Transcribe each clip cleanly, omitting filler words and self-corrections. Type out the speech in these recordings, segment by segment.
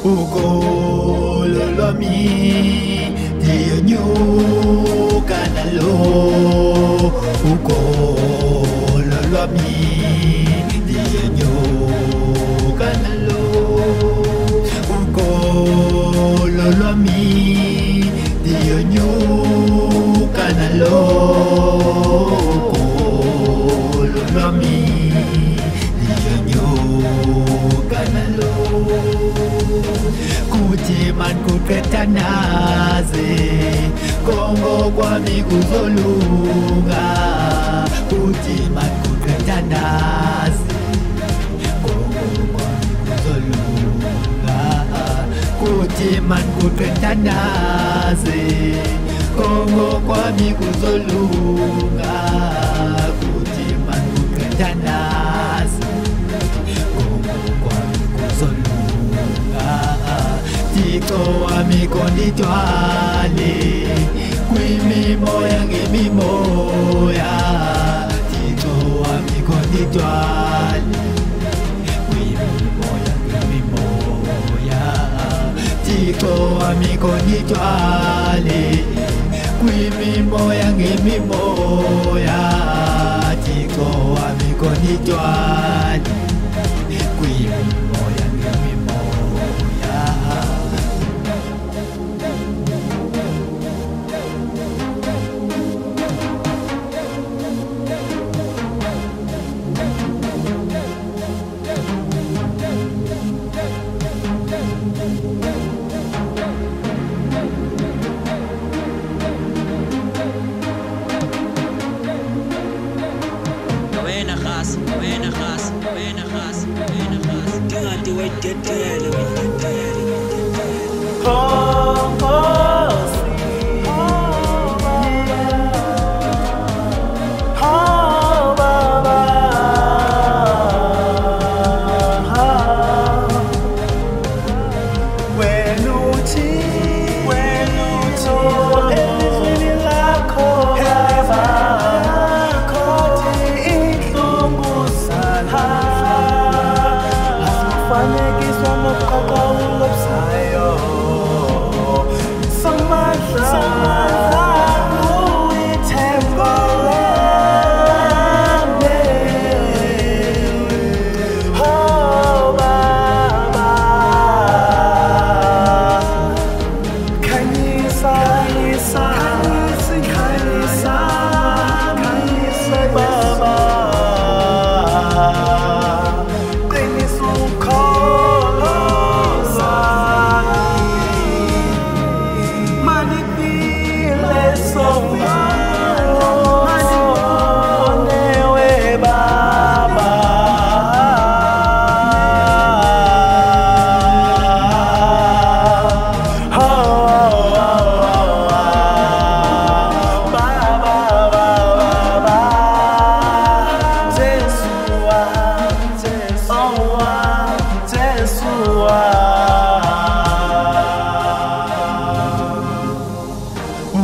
ukolo lwami ndiyonyuka nalo, ukolo lwami ndiyonyuka nalo, ukolo lwami ndiyonyuka nalo, ukolo lwami ndiyonyuka nalo. Kuthi mankuqedanaze kongo kwami kuzolunga, kuthi mankuqedanaze kongo kwami kuzolunga, kuthi mankuqedanaze kongo kwami kuzolunga, kuthi mankuqedanaze kongo kwami kuzolunga. Thixo wami kondithwale kwimimoya ngemimoya, Thixo wami kondithwale kwimimoya ngemimoya, Thixo wami kondithwale kwimimoya ngemimoya, Thixo wami kondithwale kwimimoya ngemimoya.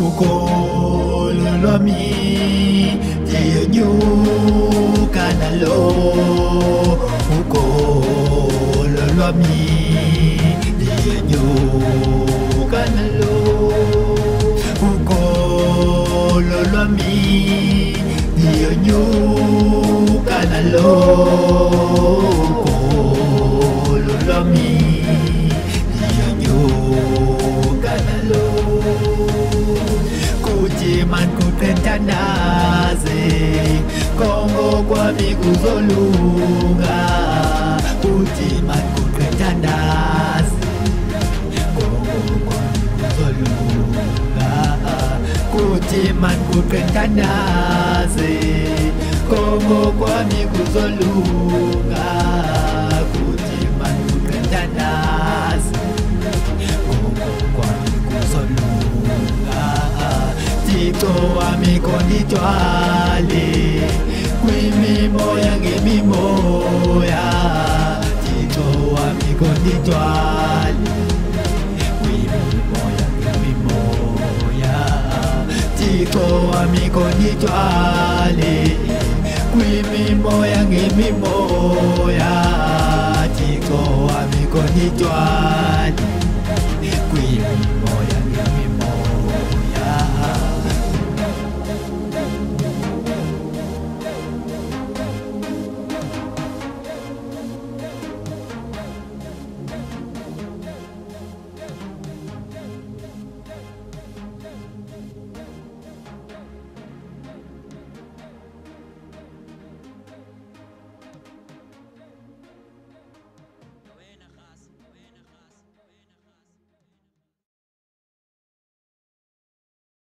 Ukolo lwami ndiyonyuka nalo, ukolo lwami ndiyonyuka nalo, ukolo lwami ndiyonyuka nalo, ukolo lwami ndiyonyuka nalo. Kuthi mankuqedanaze kongo kwami kuzolunga, kuthi mankuqedanaze kongo kwami kuzolunga, kuthi mankuqedanaze kongo kwami kuzolunga, kuthi mankuqedanaze kongo kwami kuzolunga. Thixo wami kondithwale kwimimoya ngemimoya, Thixo wami kondithwale kwimimoya ngemimoya, Thixo wami kondithwale kwimimoya ngemimoya, Thixo wami kondithwale